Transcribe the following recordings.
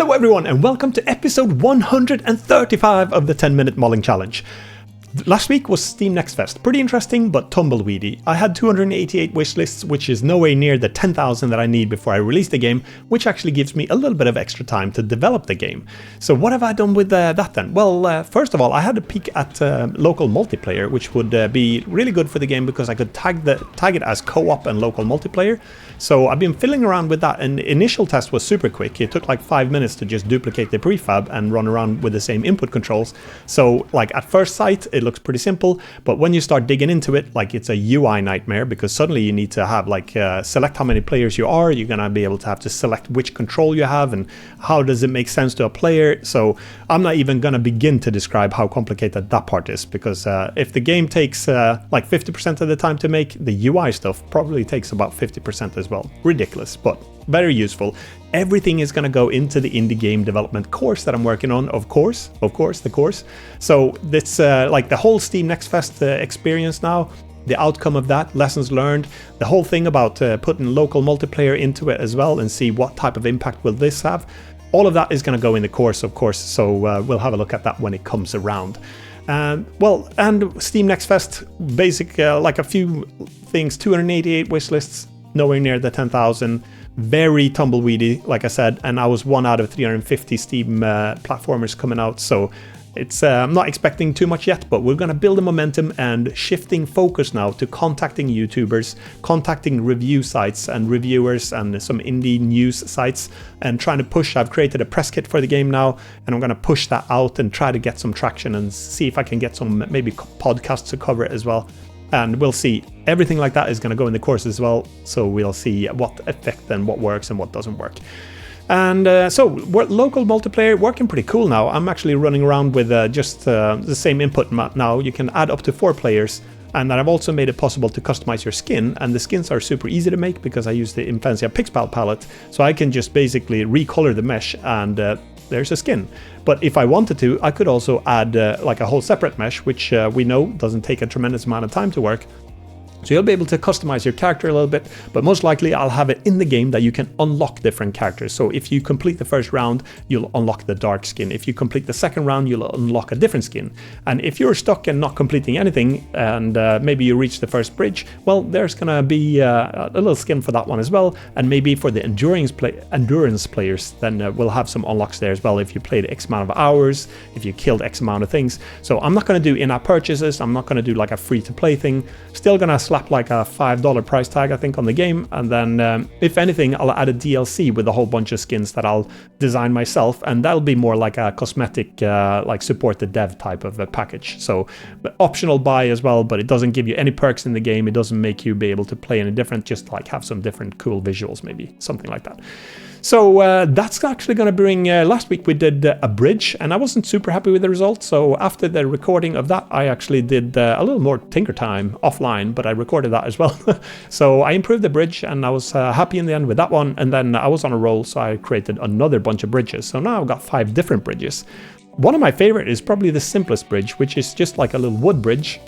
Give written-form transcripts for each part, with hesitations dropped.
Hello everyone and welcome to episode 135 of the 10-minute mulling challenge. Last week was Steam Next Fest. Pretty interesting, but tumbleweedy. I had 288 wishlists, which is nowhere near the 10,000 that I need before I release the game, which actually gives me a little bit of extra time to develop the game. So what have I done with that then? Well, first of all, I had a peek at local multiplayer, which would be really good for the game because I could tag it as co-op and local multiplayer. So I've been fiddling around with that, and the initial test was super quick. It took like 5 minutes to just duplicate the prefab and run around with the same input controls. So like at first sight, it looks pretty simple, but when you start digging into it, like it's a UI nightmare because suddenly you need to have like select how many players you are. You're gonna be able to have to select which control you have and how does it make sense to a player. So I'm not even gonna begin to describe how complicated that part is because if the game takes like 50% of the time to make, the UI stuff probably takes about 50% as well. Ridiculous, but very useful. Everything is going to go into the indie game development course that I'm working on, of course, the course. So it's like the whole Steam Next Fest experience now, the outcome of that, lessons learned, the whole thing about putting local multiplayer into it as well and see what type of impact will this have. All of that is going to go in the course, of course, so we'll have a look at that when it comes around. Well, and Steam Next Fest, like a few things, 288 wishlists, nowhere near the 10,000. Very tumbleweedy, like I said, and I was 1 out of 350 Steam platformers coming out, so it's I'm not expecting too much yet, but we're gonna build a momentum and shifting focus now to contacting YouTubers, contacting review sites and reviewers and some indie news sites, and trying to push. I've created a press kit for the game now, and I'm gonna push that out and try to get some traction and see if I can get some maybe podcasts to cover it as well. And we'll see. Everything like that is going to go in the course as well. So we'll see what effect and what works and what doesn't work. And so local multiplayer working pretty cool now. I'm actually running around with just the same input now. You can add up to 4 players. And then I've also made it possible to customize your skin. And the skins are super easy to make because I use the Infantia Pixpal palette. So I can just basically recolor the mesh and there's a skin. But if I wanted to, I could also add like a whole separate mesh, which we know doesn't take a tremendous amount of time to work. So you'll be able to customize your character a little bit, but most likely I'll have it in the game that you can unlock different characters. So if you complete the first round, you'll unlock the dark skin. If you complete the second round, you'll unlock a different skin. And if you're stuck and not completing anything, and maybe you reach the first bridge, well, there's gonna be a little skin for that one as well. And maybe for the endurance players, then we'll have some unlocks there as well. If you played X amount of hours, if you killed X amount of things. So I'm not gonna do in-app purchases. I'm not gonna do like a free-to-play thing. Still gonna slap like a $5 price tag I think on the game, and then if anything I'll add a DLC with a whole bunch of skins that I'll design myself, and that'll be more like a cosmetic like support the dev type of a package. So optional buy as well, but it doesn't give you any perks in the game. It doesn't make you be able to play any different, just like have some different cool visuals, maybe something like that. So that's actually going to bring, last week we did a bridge and I wasn't super happy with the result. So after the recording of that, I actually did a little more tinker time offline, but I recorded that as well. So I improved the bridge and I was happy in the end with that one. And then I was on a roll, so I created another bunch of bridges. So now I've got 5 different bridges. One of my favorite is probably the simplest bridge, which is just like a little wood bridge.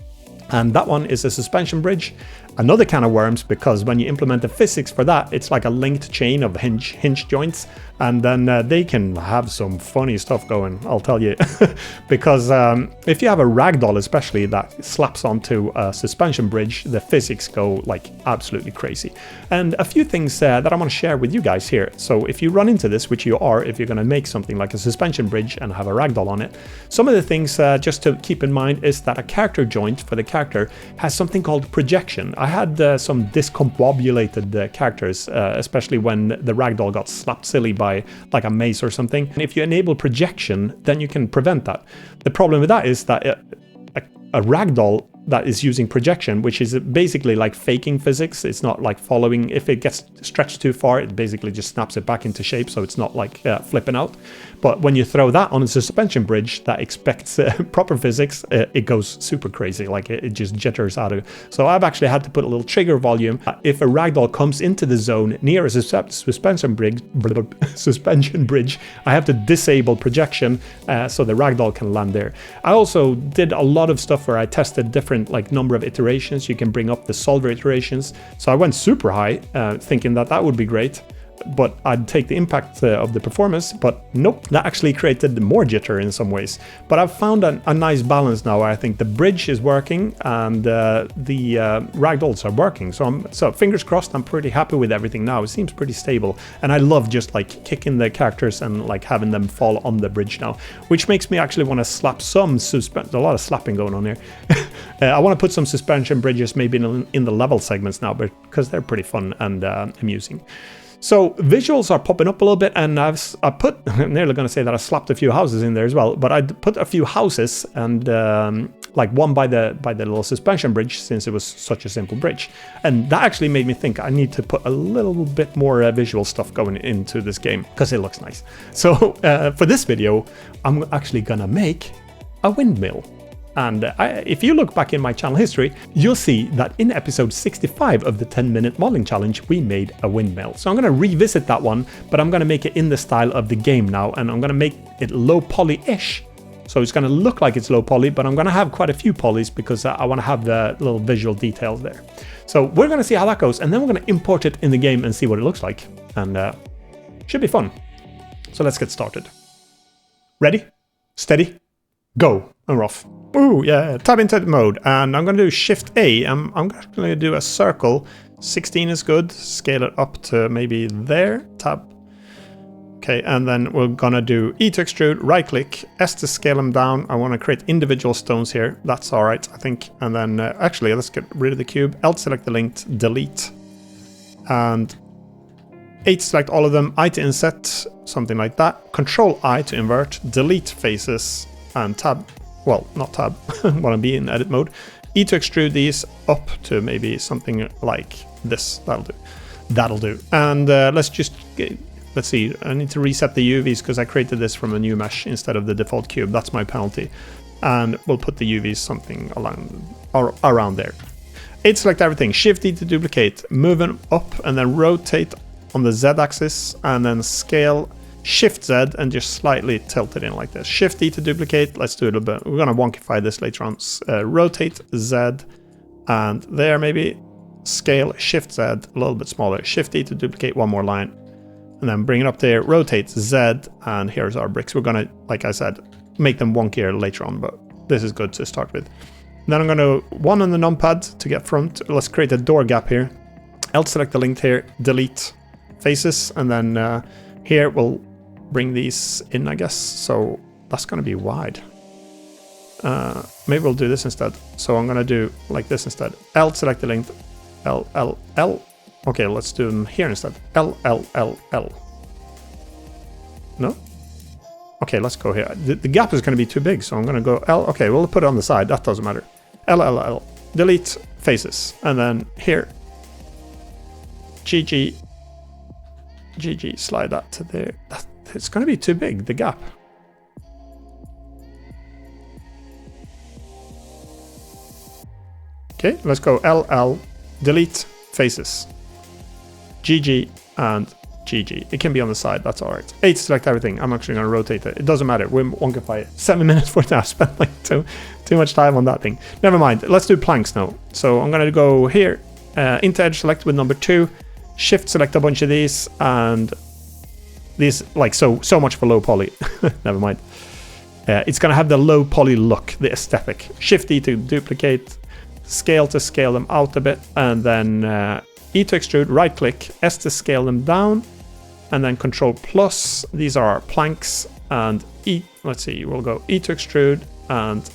And that one is a suspension bridge. Another can of worms, because when you implement the physics for that, it's like a linked chain of hinge joints, and then they can have some funny stuff going, I'll tell you. Because if you have a ragdoll especially that slaps onto a suspension bridge, the physics go like absolutely crazy. And a few things that I want to share with you guys here. So if you run into this, which you are, if you're going to make something like a suspension bridge and have a ragdoll on it, some of the things just to keep in mind is that a character joint for the character has something called projection. I had some discombobulated characters, especially when the ragdoll got slapped silly by like a mace or something. And if you enable projection, then you can prevent that. The problem with that is that a ragdoll that is using projection, which is basically like faking physics. It's not like following. If it gets stretched too far, it basically just snaps it back into shape, so it's not like flipping out. But when you throw that on a suspension bridge that expects proper physics, it goes super crazy, like it just jitters out of it. So I've actually had to put a little trigger volume. If a ragdoll comes into the zone near a suspension bridge, I have to disable projection so the ragdoll can land there. I also did a lot of stuff where I tested different like number of iterations. You can bring up the solver iterations. So I went super high, thinking that would be great. but I'd take the impact of the performance, but nope, that actually created more jitter in some ways. But I've found a nice balance now where I think the bridge is working and the ragdolls are working. So fingers crossed, I'm pretty happy with everything now. It seems pretty stable, and I love just like kicking the characters and like having them fall on the bridge now, which makes me actually want to slap some suspension. A lot of slapping going on here. I want to put some suspension bridges maybe in the level segments now, because they're pretty fun and amusing. So visuals are popping up a little bit, and I put, I'm nearly going to say that I slapped a few houses in there as well, but I put a few houses and like one by the little suspension bridge, since it was such a simple bridge. And that actually made me think I need to put a little bit more visual stuff going into this game, because it looks nice. So for this video, I'm actually gonna make a windmill. And if you look back in my channel history, you'll see that in episode 65 of the 10-minute modeling challenge, we made a windmill. So I'm going to revisit that one, but I'm going to make it in the style of the game now, and I'm going to make it low poly-ish. So it's going to look like it's low poly, but I'm going to have quite a few polys because I want to have the little visual details there. So we're going to see how that goes, and then we're going to import it in the game and see what it looks like. And should be fun. So let's get started. Ready, steady, go, and we're off. Ooh, yeah, tab into mode, and I'm going to do Shift A. I'm going to do a circle. 16 is good. Scale it up to maybe there. Tab. Okay, and then we're going to do E to extrude, right click, S to scale them down. I want to create individual stones here. That's all right, I think. And then actually, let's get rid of the cube. L select the link, delete. And A to select all of them. I to inset, something like that. Control I to invert, delete faces, and tab. Well, not tab, want to be in edit mode. E to extrude these up to maybe something like this. That'll do. And let's see, I need to reset the UVs because I created this from a new mesh instead of the default cube. That's my penalty. And we'll put the UVs something around there. A to select everything, Shift E to duplicate, move them up and then rotate on the Z axis and then scale Shift Z and just slightly tilt it in like this. Shift E to duplicate. Let's do it a bit. We're going to wonkify this later on. Rotate Z and there maybe. Scale Shift Z a little bit smaller. Shift E to duplicate one more line. And then bring it up there. Rotate Z and here's our bricks. We're going to, like I said, make them wonkier later on, but this is good to start with. Then I'm going to, one on the numpad to get front. Let's create a door gap here. L select the link here. Delete faces. And then here we'll bring these in, I guess. So that's going to be wide. Maybe we'll do this instead. So I'm going to do like this instead. L select the length. L, L, L. Okay, let's do them here instead. L, L, L, L. No? Okay, let's go here. The gap is going to be too big, so I'm going to go L. Okay, we'll put it on the side. That doesn't matter. L, L, L. Delete faces. And then here. GG. GG. Slide that to there. It's going to be too big, the gap. Okay, let's go LL, delete faces. GG and GG. It can be on the side, that's all right. A to select everything. I'm actually going to rotate it. It doesn't matter. We wonkify it. 7 minutes worth. I spent like too much time on that thing. Never mind. Let's do planks now. So I'm going to go here, into edge select with number 2, shift select a bunch of these, and these, like, so much for low poly. Never mind. It's going to have the low poly look, the aesthetic. Shift E to duplicate, scale to scale them out a bit, and then E to extrude, right click, S to scale them down, and then Control plus. These are our planks, and E, let's see, we'll go E to extrude and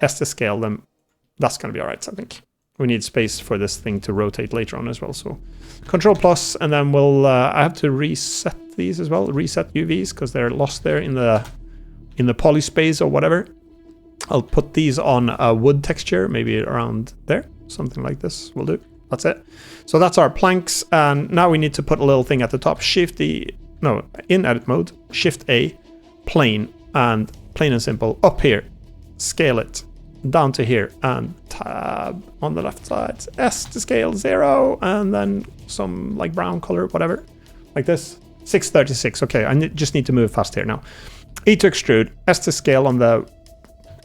S to scale them. That's going to be all right, I think. We need space for this thing to rotate later on as well, so Control plus, and then we'll I have to reset these as well, reset UVs because they're lost there in the poly space or whatever. I'll put these on a wood texture, maybe around there, something like this will do. That's it. So that's our planks, and now we need to put a little thing at the top. Shift E, no, in edit mode, Shift A, plane, and plain and simple, up here, scale it down to here, and tab on the left side, S to scale 0, and then some like brown color, whatever, like this. 636. Okay, I just need to move fast here now. E to extrude, S to scale on the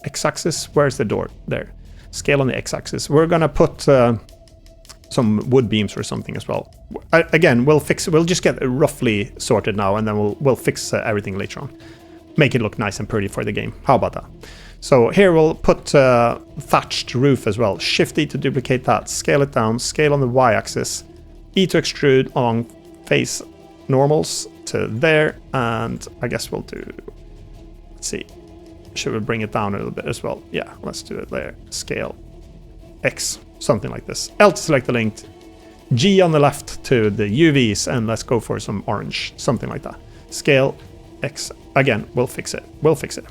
x-axis. Where's the door? There. Scale on the x-axis. We're gonna put some wood beams or something as well. Again, we'll fix it. We'll just get it roughly sorted now, and then we'll fix everything later on. Make it look nice and pretty for the game. How about that? So here we'll put thatched roof as well. Shift E to duplicate that. Scale it down. Scale on the Y-axis. E to extrude along face normals to there. And I guess we'll do... Let's see. Should we bring it down a little bit as well? Yeah, let's do it there. Scale X. Something like this. L to select the link. G on the left to the UVs. And let's go for some orange. Something like that. Scale X. Again, we'll fix it. We'll fix it.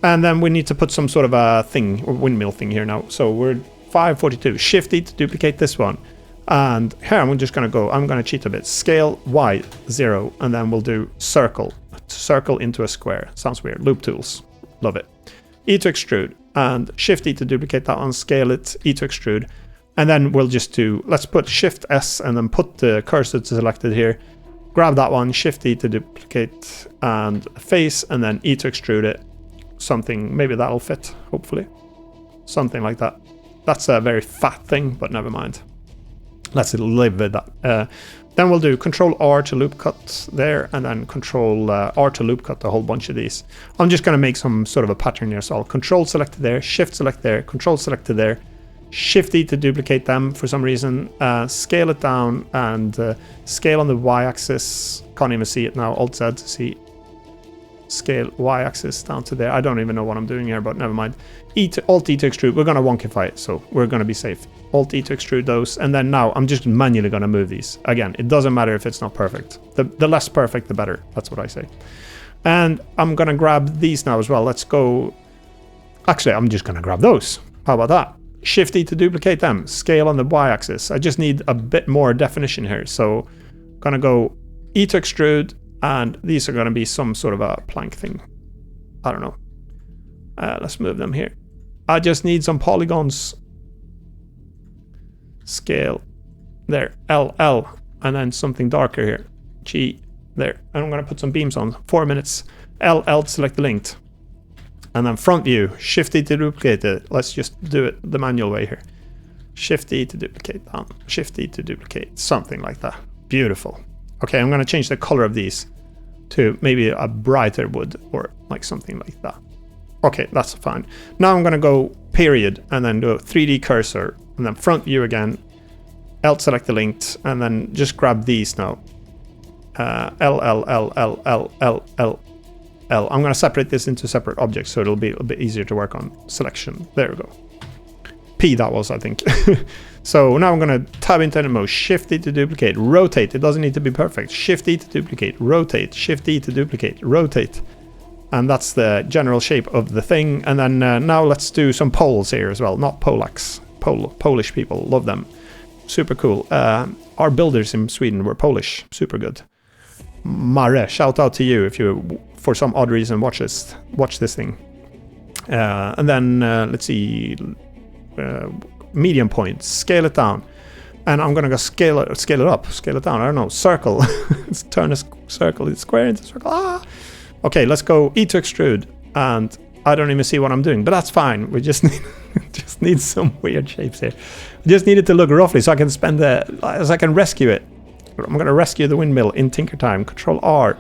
And then we need to put some sort of a thing, or windmill thing here now. So we're 542. Shift E to duplicate this one. And here I'm just going to go, I'm going to cheat a bit. Scale Y 0. And then we'll do circle. Circle into a square. Sounds weird. Loop tools. Love it. E to extrude. And Shift E to duplicate that one. Scale it. E to extrude. And then we'll just do, let's put Shift S and then put the cursor selected here. Grab that one. Shift E to duplicate and face. And then E to extrude it. Something, maybe that'll fit, hopefully. Something like that. That's a very fat thing, but never mind. Let's live with that. Then we'll do Control R to loop cut there, and then Control R to loop cut a whole bunch of these. I'm just going to make some sort of a pattern here. So I'll Control selected there, Shift select there, Control selected there, Shift E to duplicate them for some reason, scale it down, and scale on the Y-axis. Can't even see it now. Alt Z to see. Scale Y-axis down to there. I don't even know what I'm doing here, but never mind. Alt E to extrude. We're going to wonkify it, so we're going to be safe. Alt E to extrude those, and then now I'm just manually going to move these. Again, it doesn't matter if it's not perfect. The less perfect, the better. That's what I say. And I'm going to grab these now as well. Let's go... Actually, I'm just going to grab those. How about that? Shift E to duplicate them. Scale on the Y-axis. I just need a bit more definition here, so I'm going to go E to extrude. And these are going to be some sort of a plank thing. I don't know. Let's move them here. I just need some polygons. Scale. There. L. And then something darker here. G. There. And I'm going to put some beams on. 4 minutes. L to select the linked. And then front view. Shift E to duplicate it. Let's just do it the manual way here. Shift E to duplicate down. Shift E to duplicate. Something like that. Beautiful. Okay, I'm going to change the color of these to maybe a brighter wood or like something like that. Okay, that's fine. Now I'm going to go period and then do a 3D cursor and then front view again. L select the linked and then just grab these now. L. I'm going to separate this into separate objects so it'll be a bit easier to work on. Selection. There we go. P that was, I think. So now I'm going to tab into edit mode, Shift E to duplicate, rotate. It doesn't need to be perfect. Shift E to duplicate, rotate, Shift E to duplicate, rotate. And that's the general shape of the thing. And then now let's do some Poles here as well. Not Polacks. Polish people. Love them. Super cool. Our builders in Sweden were Polish. Super good. Mare, shout out to you if you, for some odd reason, watch this thing. And then let's see... medium point, scale it down, and I'm gonna go scale it up, scale it down. I don't know, circle. Let's turn a circle, it's square into circle. Okay, let's go E to extrude, and I don't even see what I'm doing, but that's fine. We just need some weird shapes here. I just need it to look roughly so I can I can rescue it. I'm gonna rescue the windmill in Tinker Time. Control R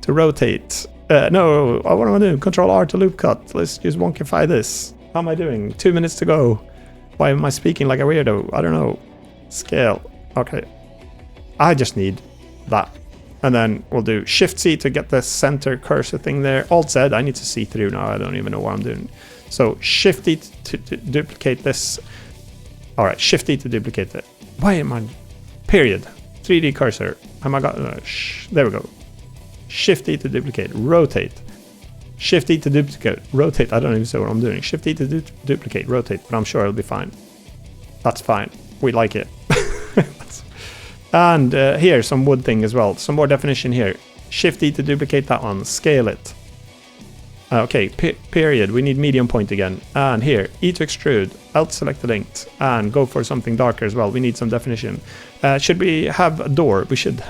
to rotate. No, what am I doing? Control R to loop cut. Let's just wonkify this. How am I doing? 2 minutes to go. Why am I speaking like a weirdo? I don't know. Scale. Okay. I just need that. And then we'll do Shift C to get the center cursor thing there. Alt Z. I need to see through now. I don't even know what I'm doing. So Shift E to duplicate this. All right. Shift E to duplicate it. Why am I... Period. 3D cursor. Am I got... there we go. Shift E to duplicate. Rotate. Shift E to duplicate, rotate. I don't even say what I'm doing. Shift E to duplicate, rotate, but I'm sure it'll be fine. That's fine. We like it. And here, some wood thing as well. Some more definition here. Shift E to duplicate that one. Scale it. Okay, period. We need medium point again. And here, E to extrude. Alt select the linked. And go for something darker as well. We need some definition. Should we have a door? We should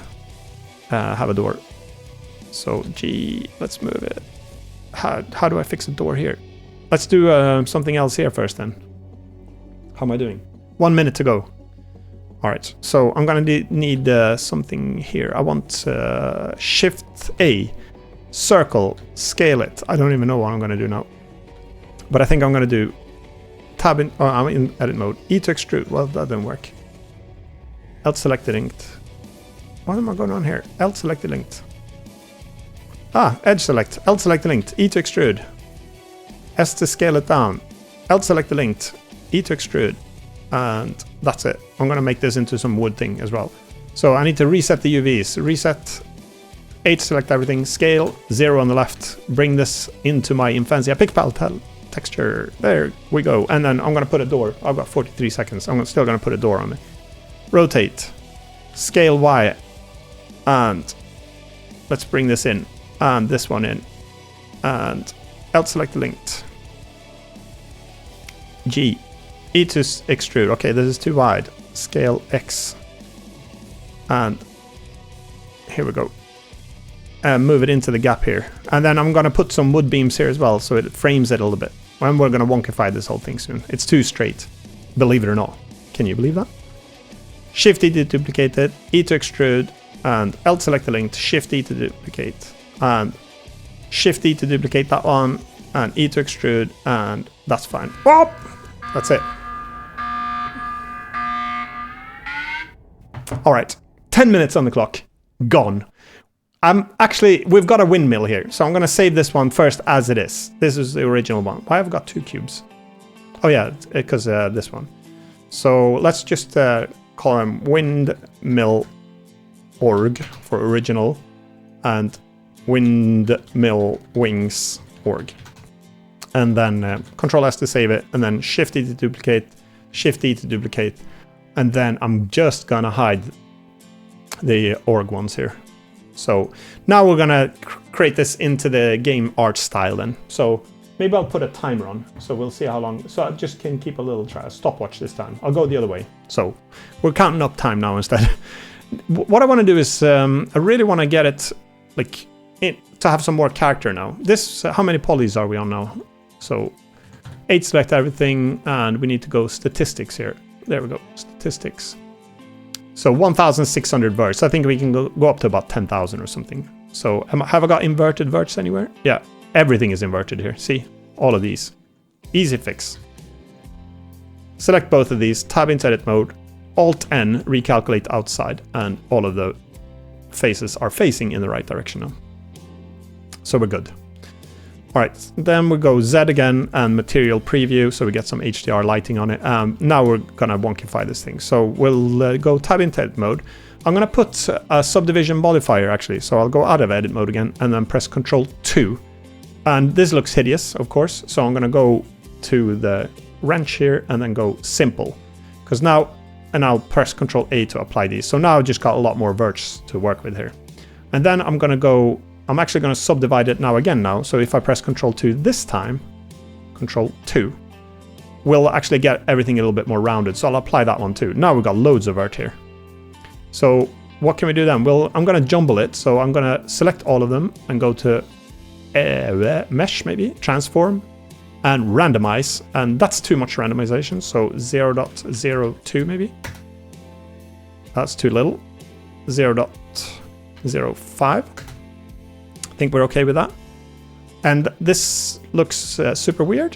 have a door. So G, let's move it. How do I fix a door here? Let's do something else here first then. How am I doing? 1 minute to go. All right, so I'm gonna need something here. I want Shift A, circle, scale it. I don't even know what I'm gonna do now, but I think I'm gonna do tab in. Oh, I'm in edit mode. E to extrude. Well, that didn't work. Alt selected linked. What am I going on here? Alt selected linked. Ah, edge select. Alt select linked. E to extrude. S to scale it down. Alt select linked. E to extrude. And that's it. I'm going to make this into some wood thing as well. So I need to reset the UVs. Reset. H select everything. Scale. 0 on the left. Bring this into my Infanzia pick palette texture. There we go. And then I'm going to put a door. I've got 43 seconds. I'm still going to put a door on it. Rotate. Scale Y. And let's bring this in. And this one in. And Alt select linked. G. E to extrude. Okay, this is too wide. Scale X. And here we go. And move it into the gap here. And then I'm going to put some wood beams here as well, so it frames it a little bit. And we're going to wonkify this whole thing soon. It's too straight. Believe it or not. Can you believe that? Shift E to duplicate it. E to extrude. And Alt select the link. Shift E to duplicate. And Shift E to duplicate that one. And E to extrude. And that's fine. Whoop! That's it. All right, 10 minutes on the clock, gone. We've got a windmill here, so I'm going to save this one first as it is. This is the original one. Why have I got 2 cubes? Oh yeah, because this one. So let's just call them windmill org for original and windmill wings org. And then Control S to save it, and then Shift E to duplicate, Shift E to duplicate. And then I'm just gonna hide the org ones here. So now we're gonna create this into the game art style then. So maybe I'll put a timer on, so we'll see how long. So I just can keep a little stopwatch this time. I'll go the other way. So we're counting up time now instead. What I want to do is I really want to get it like to have some more character now. This how many polys are we on now? So 8 select everything, and we need to go statistics here. There we go, statistics. So 1,600 verts. I think we can go up to about 10,000 or something. So have I got inverted verts anywhere? Yeah, everything is inverted here. See, all of these. Easy fix. Select both of these, tab into edit mode, Alt-N, recalculate outside, and all of the faces are facing in the right direction now. So we're good. All right, then we go Z again and material preview, so we get some HDR lighting on it. Now we're gonna wonkify this thing. So we'll go tab into edit mode. I'm gonna put a subdivision modifier actually. So I'll go out of edit mode again and then press Ctrl 2. And this looks hideous, of course. So I'm gonna go to the wrench here and then go simple. Because now, and I'll press Ctrl A to apply these. So now I've just got a lot more verts to work with here. And then I'm gonna go, I'm actually going to subdivide it now again now. So if I press Ctrl 2 this time, Ctrl 2, we'll actually get everything a little bit more rounded. So I'll apply that one too. Now we've got loads of vert here. So what can we do then? Well, I'm going to jumble it. So I'm going to select all of them and go to mesh maybe, transform and randomize. And that's too much randomization. So 0.02 maybe. That's too little. 0.05. I think we're okay with that. And this looks super weird.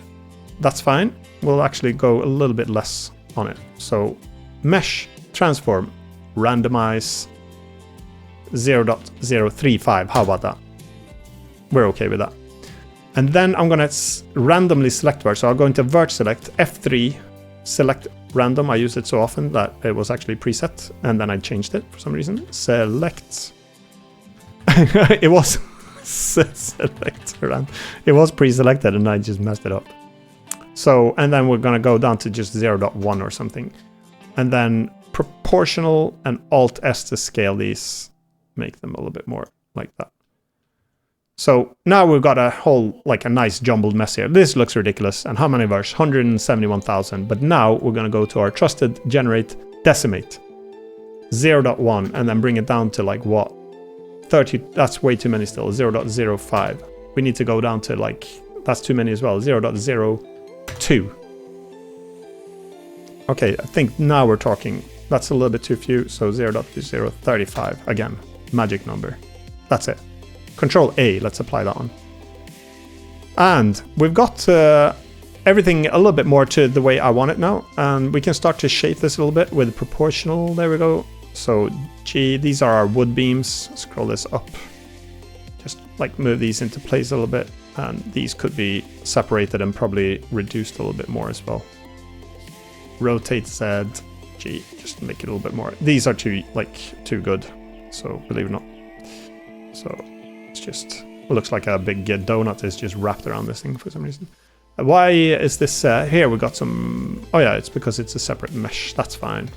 That's fine. We'll actually go a little bit less on it. So mesh, transform, randomize, 0.035. How about that? We're okay with that. And then I'm going to randomly select vert. So I'll go into vert select, F3, select random. I use it so often that it was actually preset. And then I changed it for some reason. Select. It was... select around. It was pre-selected and I just messed it up. So, and then we're gonna go down to just 0.1 or something. And then proportional and Alt S to scale these, make them a little bit more like that. So now we've got a whole, like a nice jumbled mess here. This looks ridiculous. And how many verts? 171,000. But now we're gonna go to our trusted generate decimate. 0.1 and then bring it down to like what? 30, that's way too many still, 0.05. We need to go down to like, that's too many as well, 0.02. Okay, I think now we're talking. That's a little bit too few, so 0.035. Again, magic number. That's it. Control A, let's apply that one. And we've got everything a little bit more to the way I want it now. And we can start to shape this a little bit with proportional. There we go. So G, these are our wood beams. Scroll this up. Just like move these into place a little bit. And these could be separated and probably reduced a little bit more as well. Rotate Z, G, just make it a little bit more. These are too good, so believe it or not. So it's just, it looks like a big donut is just wrapped around this thing for some reason. Why is this, here we got some, oh yeah, it's because it's a separate mesh, that's fine.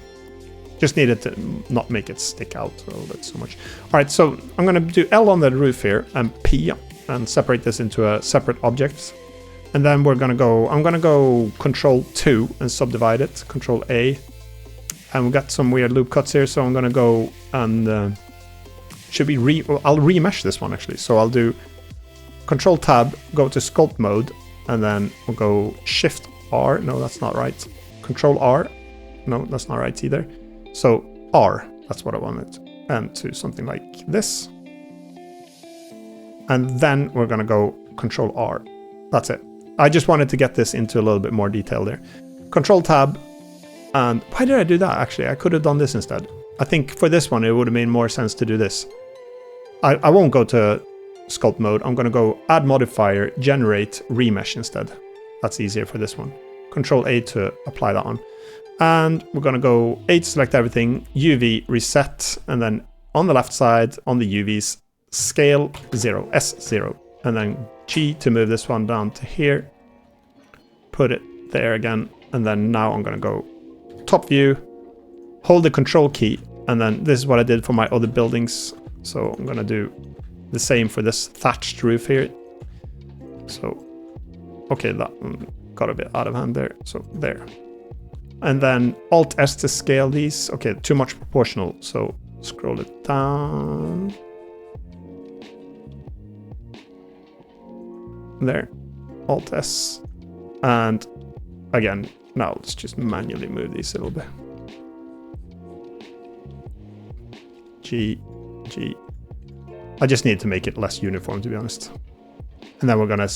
Just needed to not make it stick out a little bit so much. All right, so I'm gonna do L on the roof here and P and separate this into a separate object. And then we're gonna go, I'm gonna go Control 2 and subdivide it, Control A. And we got some weird loop cuts here, so I'm gonna go and, I'll remesh this one actually. So I'll do Control Tab, go to Sculpt Mode, and then we'll go Shift R, no that's not right. Control R, no that's not right either. So R, that's what I wanted. And to something like this. And then we're gonna go Control R. That's it. I just wanted to get this into a little bit more detail there. Control Tab, and why did I do that actually? I could have done this instead. I think for this one it would have made more sense to do this. I won't go to Sculpt Mode. I'm gonna go Add Modifier, Generate, Remesh instead. That's easier for this one. Control A to apply that on. And we're gonna go A to select everything, UV, Reset, and then on the left side, on the UVs, Scale 0, S0, and then G to move this one down to here, put it there again, and then now I'm gonna go top view, hold the Control key, and then this is what I did for my other buildings. So I'm gonna do the same for this thatched roof here. So, okay, that one got a bit out of hand there, so there. And then Alt S to scale these. Okay, too much proportional, so scroll it down. There, Alt S, and again, now let's just manually move these a little bit. G, G. I just need to make it less uniform, to be honest. And then we're gonna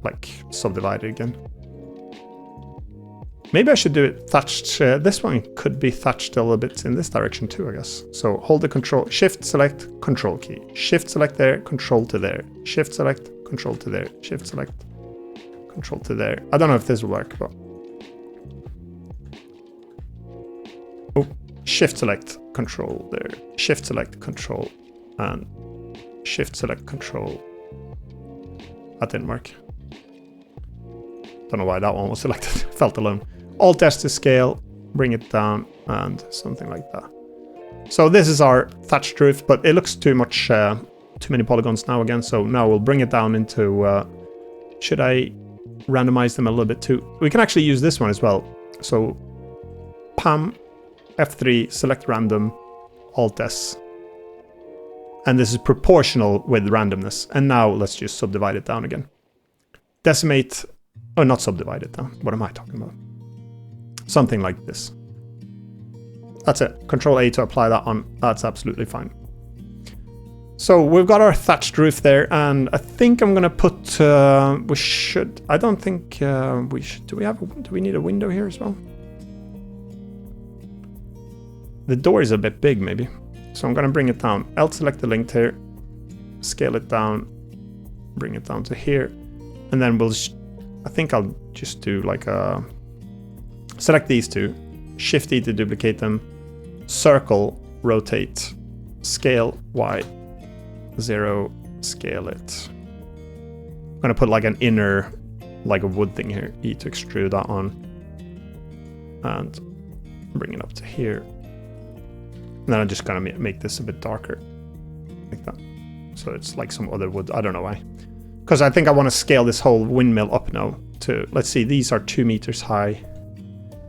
like subdivide it again. Maybe I should do it thatched. This one could be thatched a little bit in this direction too, I guess. So hold the Control, Shift select, Control key. Shift select there, Control to there. Shift select, Control to there. Shift select, Control to there. I don't know if this will work, but... Oh, Shift select, Control there. Shift select, Control, and Shift select, Control. That didn't work. Don't know why that one was selected. Felt alone. Alt S to scale, bring it down, and something like that. So this is our thatched roof, but it looks too much, too many polygons now again. So now we'll bring it down into. Should I randomize them a little bit too? We can actually use this one as well. So PAM F3, select random, Alt S, and this is proportional with randomness. And now let's just subdivide it down again. Decimate. Oh, not subdivide it down. What am I talking about? Something like this. That's it. Control A to apply that on. That's absolutely fine. So we've got our thatched roof there, and I think I'm gonna put. We should. I don't think we should. Do we need a window here as well? The door is a bit big, maybe. So I'm gonna bring it down. I'll select the link here, scale it down, bring it down to here, and then we'll. I think I'll just do like a, select these two, Shift E to duplicate them, circle, rotate, scale Y, 0, scale it. I'm gonna put like an inner, like a wood thing here, E to extrude that on, and bring it up to here. And then I'm just gonna make this a bit darker, like that. So it's like some other wood, I don't know why. Because I think I want to scale this whole windmill up now to, let's see, these are 2 meters high.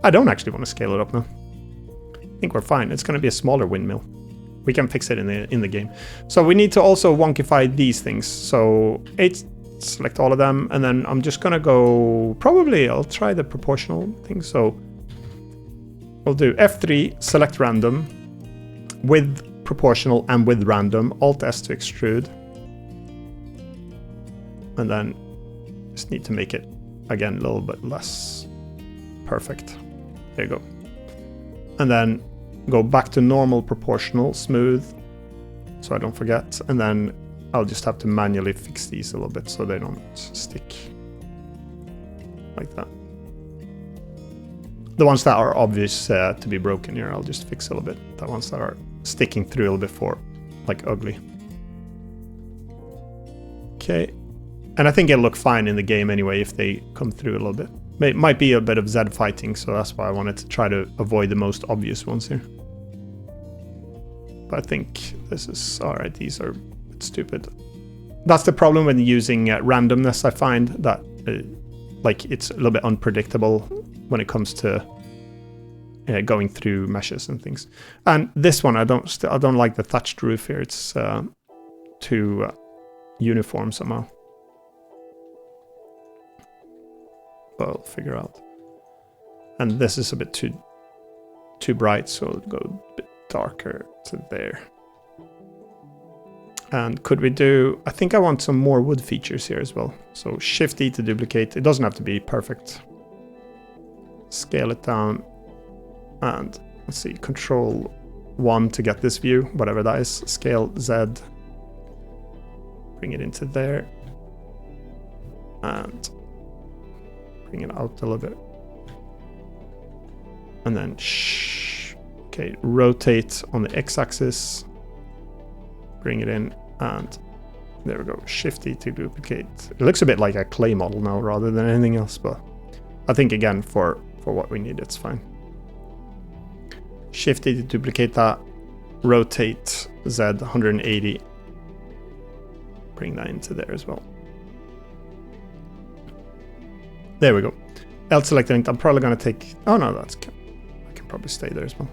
I don't actually want to scale it up now. I think we're fine. It's going to be a smaller windmill. We can fix it in the game. So we need to also wonkify these things. So 8, select all of them, and then I'm just going to go, probably I'll try the proportional thing. So we'll do F3, select random, with proportional and with random, Alt S to extrude. And then just need to make it, again, a little bit less perfect. There you go. And then go back to normal proportional, smooth, so I don't forget. And then I'll just have to manually fix these a little bit so they don't stick like that. The ones that are obvious to be broken here, I'll just fix a little bit. The ones that are sticking through a little bit for, like, ugly. Okay. And I think it'll look fine in the game anyway if they come through a little bit. It might be a bit of Z fighting, so that's why I wanted to try to avoid the most obvious ones here. But I think this is alright. These are a bit stupid. That's the problem when using randomness. I find that like it's a little bit unpredictable when it comes to going through meshes and things. And this one, I don't like the thatched roof here. It's too uniform somehow. But I'll figure out. And this is a bit too bright, so I'll go a bit darker to there. And could we do, I think I want some more wood features here as well. So Shift E to duplicate. It doesn't have to be perfect. Scale it down. And let's see, Control 1 to get this view, whatever that is. Scale Z. Bring it into there. And bring it out a little bit. And then okay, rotate on the X-axis. Bring it in, and there we go. Shift E to duplicate. It looks a bit like a clay model now rather than anything else, but I think again for what we need, it's fine. Shift E to duplicate that. Rotate Z 180. Bring that into there as well. There we go. L selected. I'm probably going to take... Oh no, I can probably stay there as well.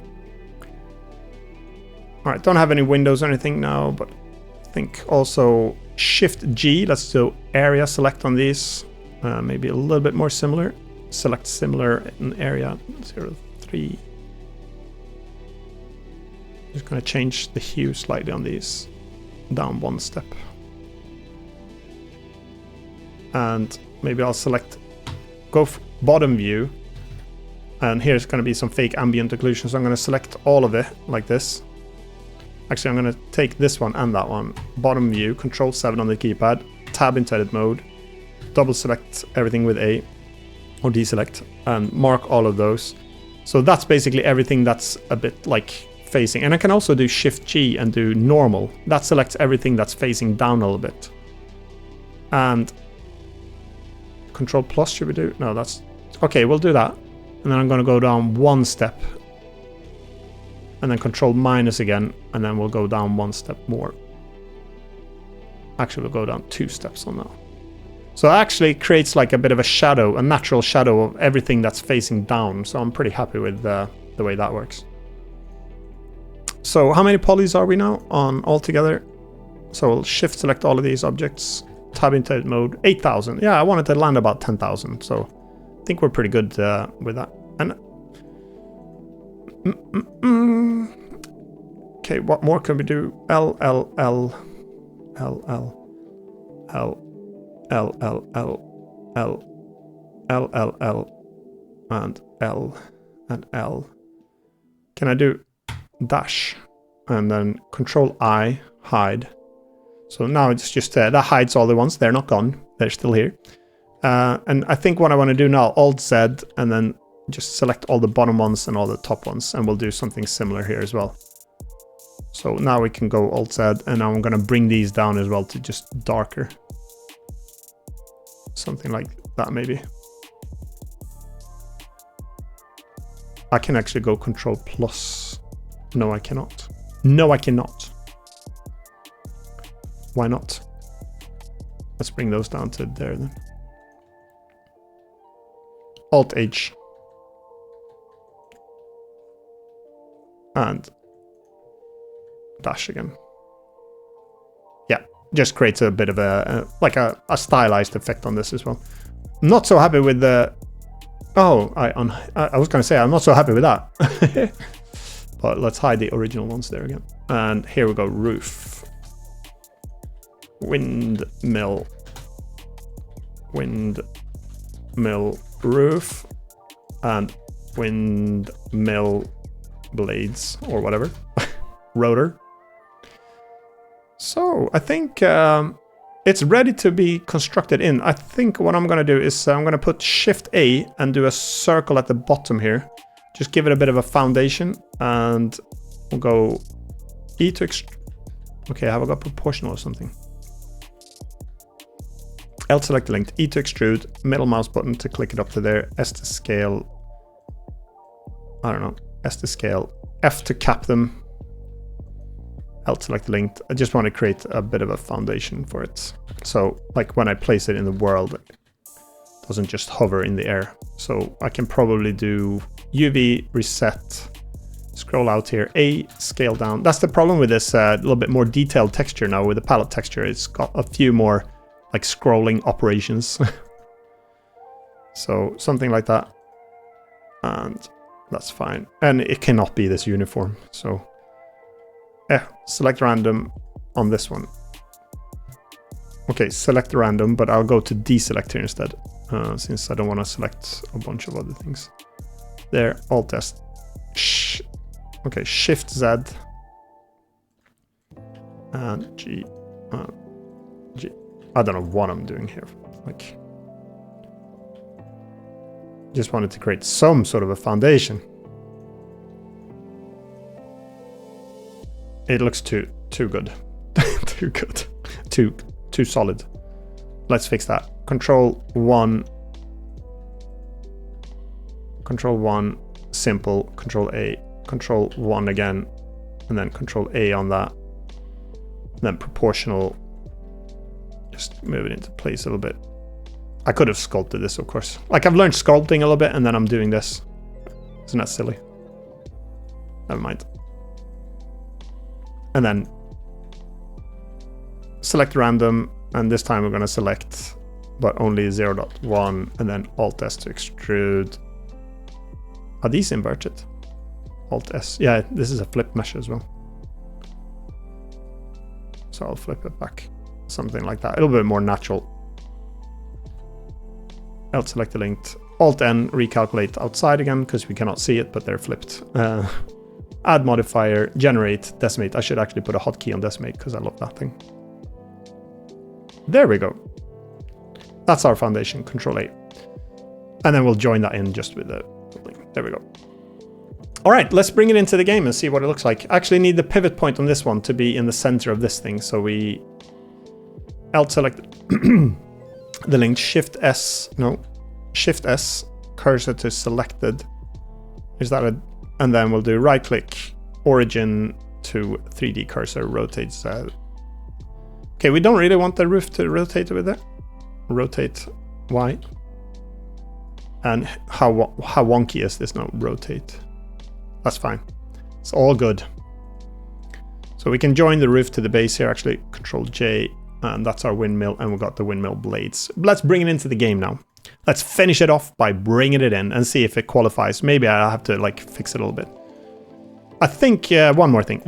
Alright, don't have any windows or anything now, but I think also Shift G. Let's do area select on these. Maybe a little bit more similar. Select similar in area 0.3. Just going to change the hue slightly on these. Down one step. And maybe I'll select... Go bottom view, and here's going to be some fake ambient occlusion, so I'm going to select all of it like this. Actually, I'm going to take this one and that one. Bottom view, Control 7 on the keypad, tab into edit mode, double select everything with A, or deselect, and mark all of those. So that's basically everything that's a bit like facing. And I can also do Shift G and do normal. That selects everything that's facing down a little bit. And Control plus should we do? No, that's... Okay, we'll do that. And then I'm going to go down one step. And then Control minus again. And then we'll go down one step more. Actually, we'll go down 2 steps on that. So it actually creates like a bit of a shadow, a natural shadow of everything that's facing down. So I'm pretty happy with the way that works. So how many polys are we now on altogether? So we'll shift select all of these objects. Tab into edit mode, 8,000. Yeah, I wanted to land about 10,000, so I think we're pretty good with that. And okay, what more can we do? L, L, L, L, L, L, L, L, L, L, L, L, L, and L, and L. Can I do dash and then Control I, hide? So now it's just, that hides all the ones. They're not gone. They're still here. And I think what I want to do now, Alt Z, and then just select all the bottom ones and all the top ones. And we'll do something similar here as well. So now we can go Alt Z, and now I'm going to bring these down as well to just darker. Something like that, maybe. I can actually go Control plus. No, I cannot. No, I cannot. Why not? Let's bring those down to there then. Alt H. And dash again. Yeah, just creates a bit of a like a stylized effect on this as well. I'm not so happy with the Oh, I was going to say, I'm not so happy with that. But let's hide the original ones there again. And here we go, roof. Windmill. Windmill roof. And windmill blades, or whatever. Rotor. So, I think it's ready to be constructed in. I think what I'm going to do is I'm going to put Shift A and do a circle at the bottom here. Just give it a bit of a foundation, and we'll go E to okay, have I got proportional or something? L to select the link, E to extrude, middle mouse button to click it up to there, S to scale, I don't know, S to scale, F to cap them, L to select the link. I just want to create a bit of a foundation for it. So like when I place it in the world, it doesn't just hover in the air. So I can probably do UV, reset, scroll out here, A, scale down. That's the problem with this little bit more detailed texture now with the palette texture. It's got a few more like scrolling operations. So something like that. And that's fine. And it cannot be this uniform. So select random on this one. Okay, select random, but I'll go to deselect here instead, since I don't want to select a bunch of other things. There, Alt S. Okay, Shift Z and G. G. I don't know what I'm doing here. Like, just wanted to create some sort of a foundation. It looks too good, too good, too solid. Let's fix that. Control 1. Control 1, simple, Control A, Control 1 again, and then Control A on that. And then proportional, just move it into place a little bit. I could have sculpted this, of course. Like I've learned sculpting a little bit, and then I'm doing this. Isn't that silly? Never mind. And then select random, and this time we're going to select, but only 0.1, and then Alt S to extrude. Are these inverted? Alt S. Yeah, this is a flip mesh as well. So I'll flip it back. Something like that. A little bit more natural. Alt select the linked. Alt N, recalculate outside again, because we cannot see it, but they're flipped. Add modifier, generate, decimate. I should actually put a hotkey on decimate, because I love that thing. There we go. That's our foundation, Control A. And then we'll join that in just with the link. There we go. All right, let's bring it into the game and see what it looks like. I actually need the pivot point on this one to be in the center of this thing. So we Alt select the link, Shift S, cursor to selected. Is that a, and then we'll do right click, origin to 3D cursor, rotate Z. Okay, we don't really want the roof to rotate with it. Rotate Y. And how wonky is this now? Rotate. That's fine. It's all good. So we can join the roof to the base here, actually. Control J, and that's our windmill, and we've got the windmill blades. Let's bring it into the game now. Let's finish it off by bringing it in and see if it qualifies. Maybe I'll have to like fix it a little bit. I think one more thing.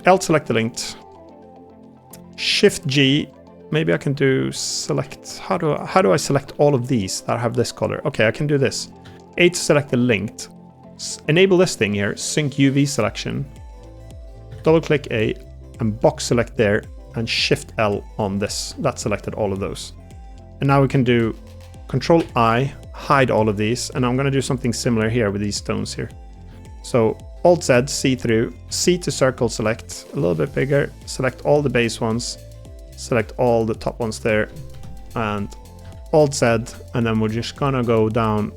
Alt select the linked. Shift G. Maybe I can do select. How do I select all of these that have this color? Okay, I can do this. A to select the linked. Enable this thing here, sync UV selection. Double click A and box select there, and Shift L on this. That selected all of those. And now we can do Control I, hide all of these, and I'm going to do something similar here with these stones here. So Alt Z, see through, C to circle select, a little bit bigger, select all the base ones, select all the top ones there, and Alt Z, and then we're just gonna go down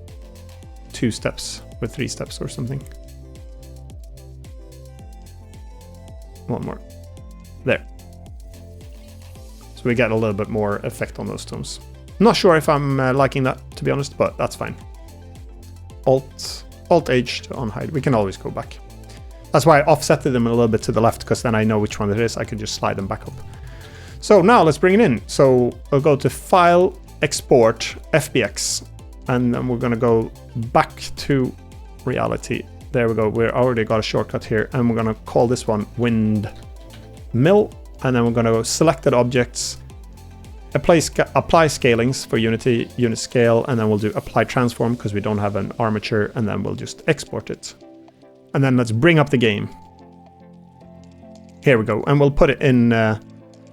2 steps with 3 steps or something. One more. There. So we get a little bit more effect on those stones. Not sure if I'm liking that, to be honest, but that's fine. Alt H to unhide. We can always go back. That's why I offsetted them a little bit to the left, because then I know which one it is. I can just slide them back up. So now let's bring it in. So I'll go to File, Export, FBX. and then we're gonna go back to reality. There we go, we're already got a shortcut here, and we're gonna call this one Windmill, and then we're gonna go selected objects, apply scalings for Unity, unit scale, and then we'll do apply transform because we don't have an armature, and then we'll just export it. And then let's bring up the game. Here we go, and we'll put it in,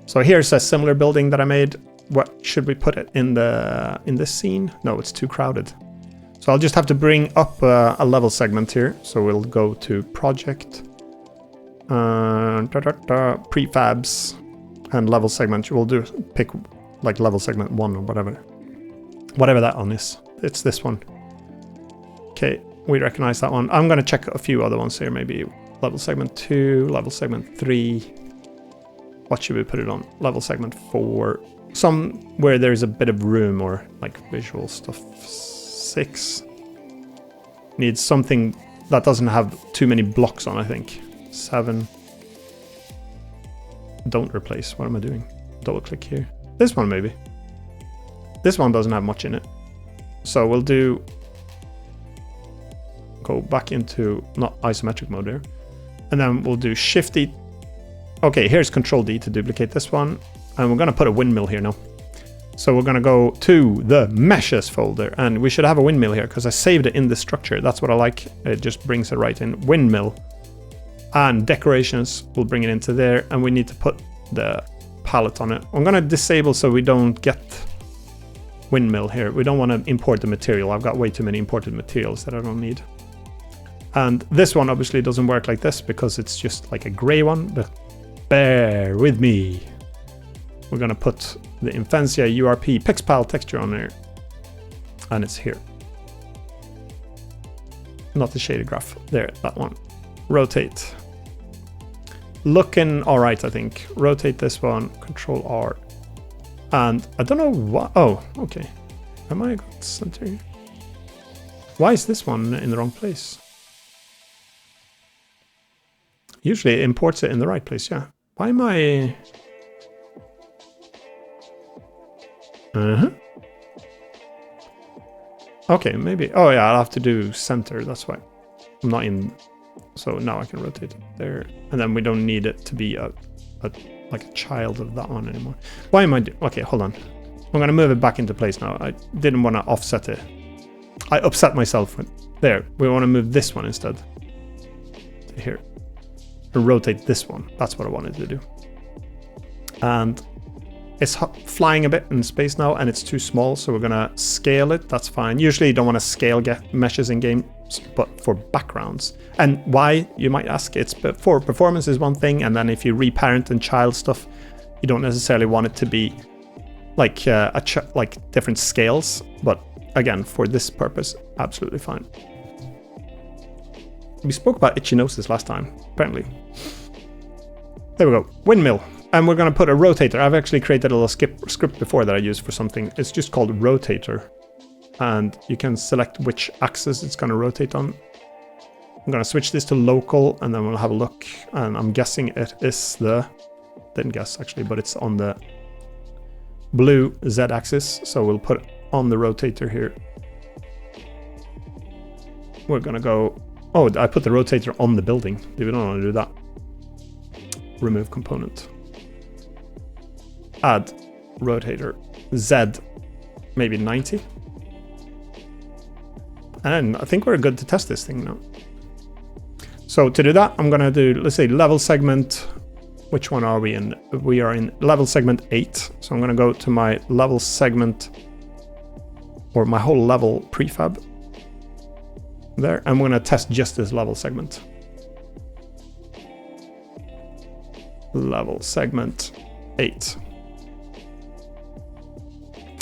so here's a similar building that I made. What should we put it in this scene? No, it's too crowded. So I'll just have to bring up a level segment here. So we'll go to project, prefabs, and level segment. We'll pick like level segment 1 or whatever that one is. It's this one. Okay, we recognize that one. I'm gonna check a few other ones here. Maybe level segment 2, level segment 3. What should we put it on? Level segment 4. Some where there's a bit of room or like visual stuff. 6. Needs something that doesn't have too many blocks on, I think. 7. Don't replace. What am I doing? Double click here. This one maybe. This one doesn't have much in it. So we'll go back into not isometric mode there. And then we'll do Shift D. Okay, here's Control D to duplicate this one. And we're gonna put a windmill here now. So we're gonna go to the meshes folder, and we should have a windmill here because I saved it in the structure. That's what I like. It just brings it right in. Windmill. And decorations, we'll bring it into there, and we need to put the palette on it. I'm gonna disable so we don't get windmill here. We don't want to import the material. I've got way too many imported materials that I don't need. And this one obviously doesn't work like this because it's just like a gray one, but bear with me. We're gonna put the Infantia URP Pixpal texture on there, and it's here. Not the shaded graph. There, that one. Rotate. Looking all right, I think. Rotate this one. Control R. And I don't know what. Oh, okay. Am I got center? Why is this one in the wrong place? Usually it imports it in the right place. Yeah. Why am I? Okay, maybe. Oh yeah, I'll have to do center. That's why I'm not in. So now I can rotate it there, and then we don't need it to be like a child of that one anymore. Why am I doing? Okay, hold on. I'm gonna move it back into place now. I didn't want to offset it. I upset myself with there. We want to move this one instead to here and rotate this one. That's what I wanted to do. And it's flying a bit in space now, and it's too small, so we're gonna scale it. That's fine. Usually you don't want to scale meshes in games, but for backgrounds. And why, you might ask? It's for performance is one thing, and then if you reparent and child stuff, you don't necessarily want it to be like like different scales. But again, for this purpose, absolutely fine. We spoke about echinosis last time, apparently. There we go. Windmill. And we're going to put a rotator. I've actually created a little script before that I use for something. It's just called rotator. And you can select which axis it's going to rotate on. I'm going to switch this to local, and then we'll have a look. And I'm guessing it is the... Didn't guess, actually, but it's on the blue Z-axis. So we'll put it on the rotator here. We're going to go... Oh, I put the rotator on the building. We don't want to do that. Remove component. Add rotator Z, maybe 90. And I think we're good to test this thing now. So to do that, I'm gonna do, let's say, level segment. Which one are we in? We are in level segment 8. So I'm gonna go to my level segment, or my whole level prefab there. I'm gonna test just this level segment. Level segment 8.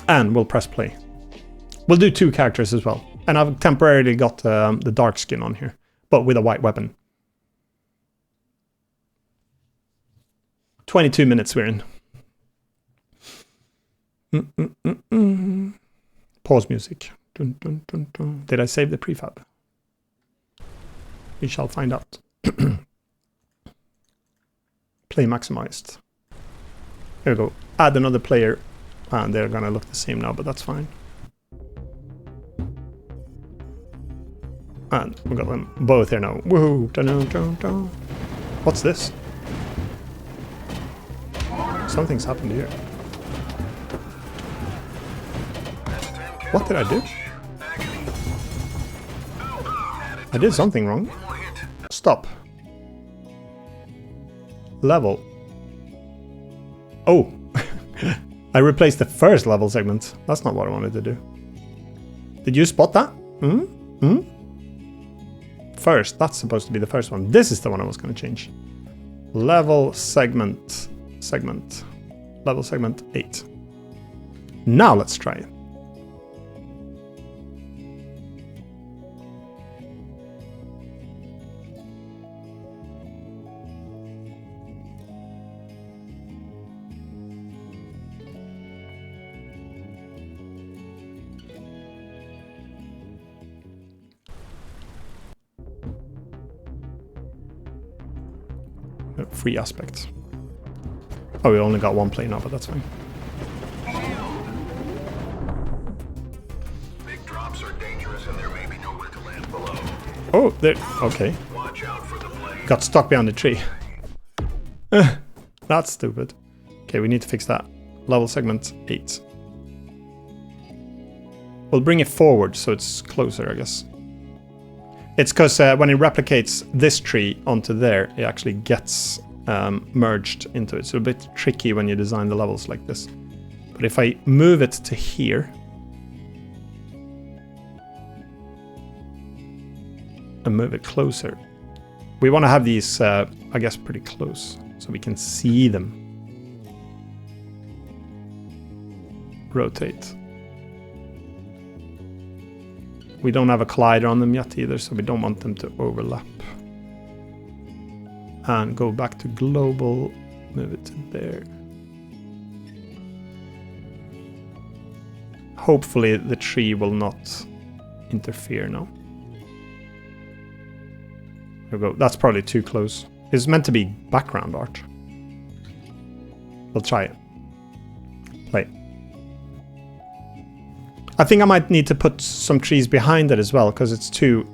And we'll press play. We'll do 2 characters as well. And I've temporarily got the dark skin on here, but with a white weapon. 22 minutes we're in. Pause music. Dun, dun, dun, dun. Did I save the prefab? We shall find out. Play maximized. Here we go. Add another player. And they're gonna look the same now, but that's fine. And we got them both here now. Woohoo! Dun, dun, dun, dun. What's this? Something's happened here. What did I do? I did something wrong. Stop. Level. Oh. I replaced the first level segment. That's not what I wanted to do. Did you spot that? First, that's supposed to be the first one. This is the one I was going to change. Level segment. Level segment 8. Now let's try it. Free aspects. Oh, we only got one play now, but that's fine. Big drops are dangerous and there may be nowhere to land below. Oh, there. Okay. Watch out for the plane. Got stuck behind the tree. That's stupid. Okay, we need to fix that. Level segment 8. We'll bring it forward so it's closer, I guess. It's because when it replicates this tree onto there, it actually gets merged into it. So a bit tricky when you design the levels like this. But if I move it to here and move it closer, we want to have these, I guess, pretty close so we can see them. Rotate. We don't have a collider on them yet either, so we don't want them to overlap. And go back to global, move it to there. Hopefully the tree will not interfere now. There we go. That's probably too close. It's meant to be background art. We'll try it. Play. I think I might need to put some trees behind it as well, because it's too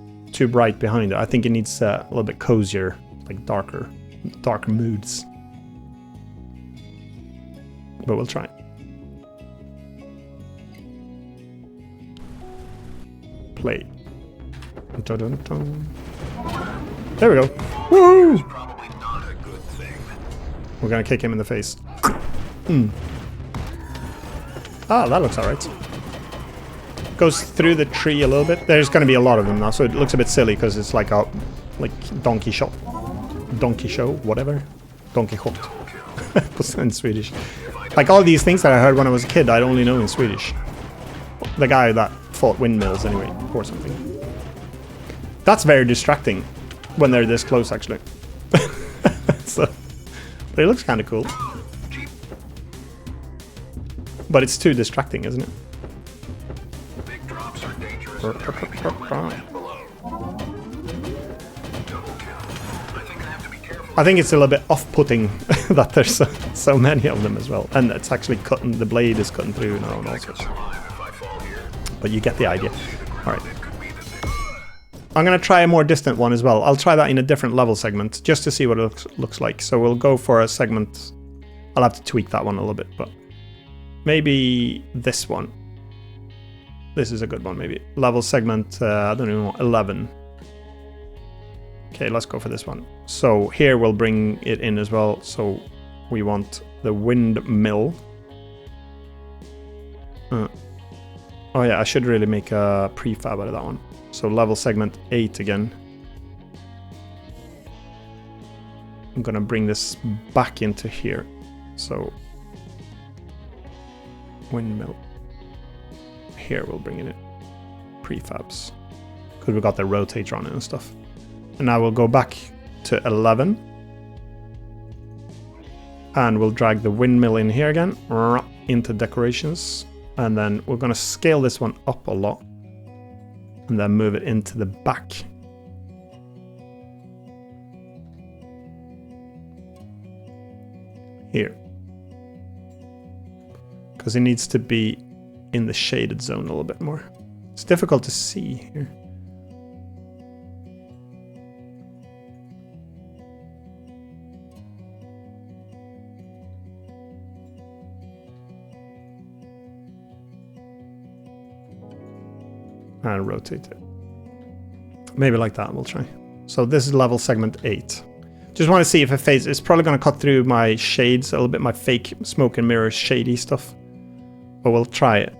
bright behind it. I think it needs a little bit cozier, like darker moods. But we'll try. Play. Dun, dun, dun. There we go. Woo! Probably not a good thing. We're gonna kick him in the face. Ah, that looks alright. Goes through the tree a little bit. There's going to be a lot of them now, so it looks a bit silly because it's like a donkey show, whatever. Donkey Quixote. In Swedish. Like all these things that I heard when I was a kid, I'd only know in Swedish. The guy that fought windmills anyway, or something. That's very distracting when they're this close, actually. So, but it looks kind of cool. But it's too distracting, isn't it? I think it's a little bit off-putting that there's so many of them as well, and it's actually cutting. The blade is cutting through now and all sorts. But you get the idea. All right. I'm gonna try a more distant one as well. I'll try that in a different level segment just to see what it looks like. So we'll go for a segment. I'll have to tweak that one a little bit, but maybe this one. This is a good one, maybe. Level segment, I don't know, 11. Okay, let's go for this one. So here we'll bring it in as well. So we want the windmill. Oh yeah, I should really make a prefab out of that one. So level segment 8 again. I'm gonna bring this back into here. So windmill. Here we'll bring in it. Prefabs. Because we got the rotator on it and stuff. And now we'll go back to 11. And we'll drag the windmill in here again. Into decorations. And then we're going to scale this one up a lot. And then move it into the back. Here. Because it needs to be in the shaded zone a little bit more. It's difficult to see here. and rotate it. Maybe like that, we'll try. So this is level segment 8. Just want to see if it fades. It's probably going to cut through my shades a little bit, my fake smoke and mirror shady stuff. But we'll try it.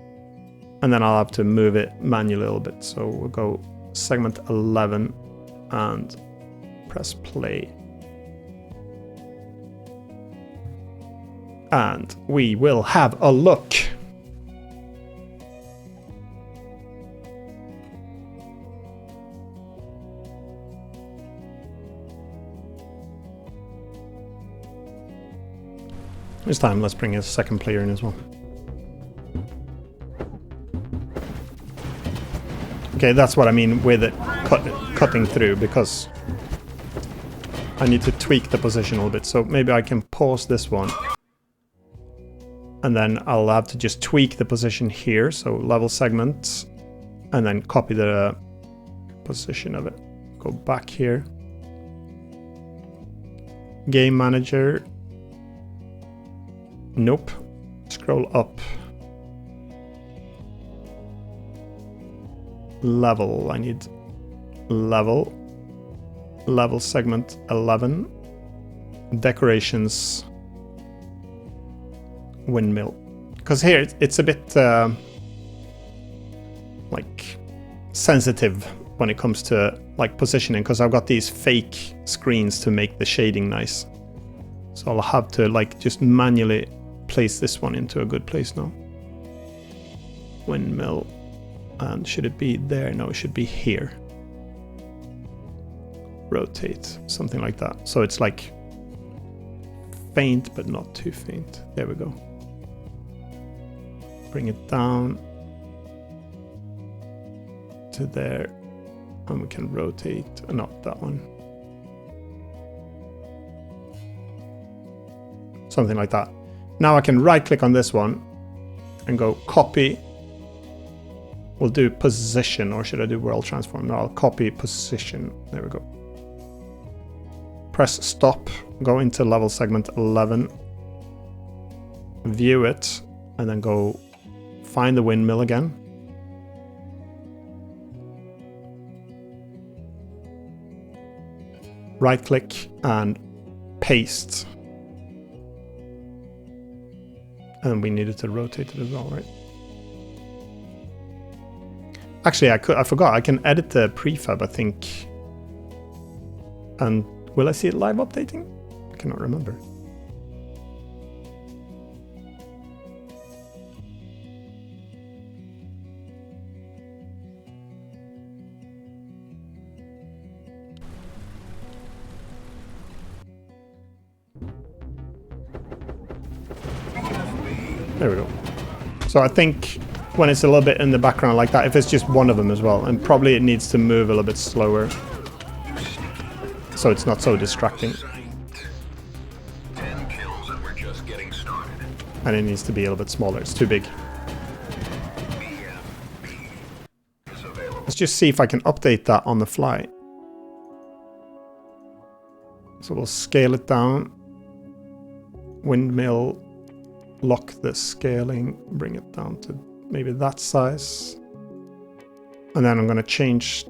And then I'll have to move it manually a little bit. So we'll go segment 11 and press play. And we will have a look. This time, let's bring a second player in as well. Okay, that's what I mean with it cutting through, because I need to tweak the position a little bit. So maybe I can pause this one. And then I'll have to just tweak the position here. So level segments, and then copy the position of it. Go back here. Game manager. Nope. Scroll up. Level. I need level. Level segment 11. Decorations. Windmill. Because here it's a bit like sensitive when it comes to like positioning, because I've got these fake screens to make the shading nice. So I'll have to like just manually place this one into a good place now. Windmill. And should it be there? No, it should be here. Rotate, something like that. So it's like faint, but not too faint. There we go. Bring it down to there. And we can rotate, not that one. Something like that. Now I can right click on this one and go copy. We'll do position, or should I do world transform? No, I'll copy position. There we go. Press stop, go into level segment 11, view it, and then go find the windmill again. Right click and paste. And we needed to rotate it as well, right? Actually, I forgot. I can edit the prefab, I think. And will I see it live updating? I cannot remember. There we go. So I think when it's a little bit in the background like that, if it's just one of them as well, and probably it needs to move a little bit slower so it's not so distracting. 10 kills and we're just getting started. And it needs to be a little bit smaller. It's too big. Let's just see if I can update that on the fly. So we'll scale it down. Windmill. Lock the scaling. Bring it down to maybe that size. And then I'm going to change...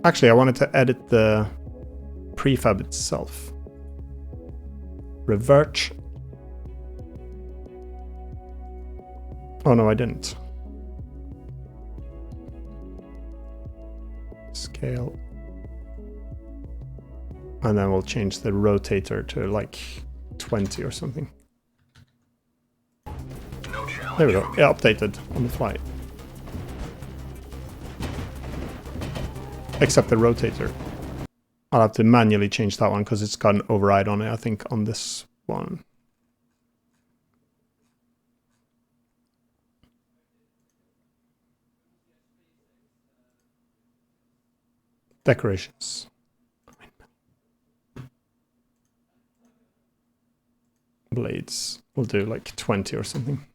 Actually, I wanted to edit the prefab itself. Revert. Oh no, I didn't. Scale. And then we'll change the rotator to like 20 or something. There we go. Yeah, updated on the fly. Except the rotator. I'll have to manually change that one because it's got an override on it, I think, on this one. Decorations. Blades. We'll do like 20 or something.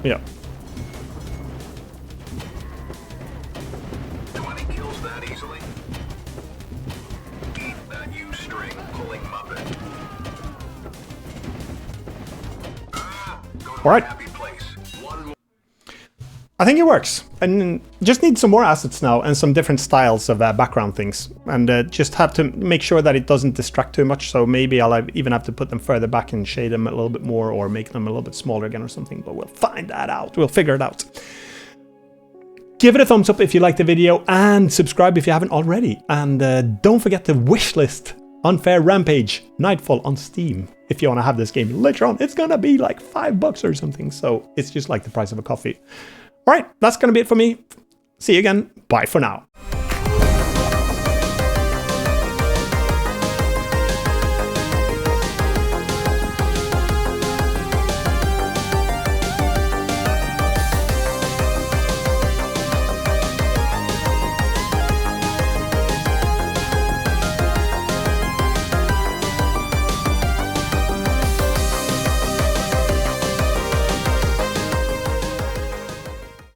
Yeah. 20 kills that easily. Keep that you string pulling muppet. All right. Happy place. One I think it works. And just need some more assets now and some different styles of background things. And just have to make sure that it doesn't distract too much. So maybe I'll even have to put them further back and shade them a little bit more or make them a little bit smaller again or something. But we'll find that out. We'll figure it out. Give it a thumbs up if you liked the video and subscribe if you haven't already. And don't forget to wishlist Unfair Rampage Nightfall on Steam. If you want to have this game later on, it's going to be like $5 or something. So it's just like the price of a coffee. All right, that's going to be it for me. See you again. Bye for now.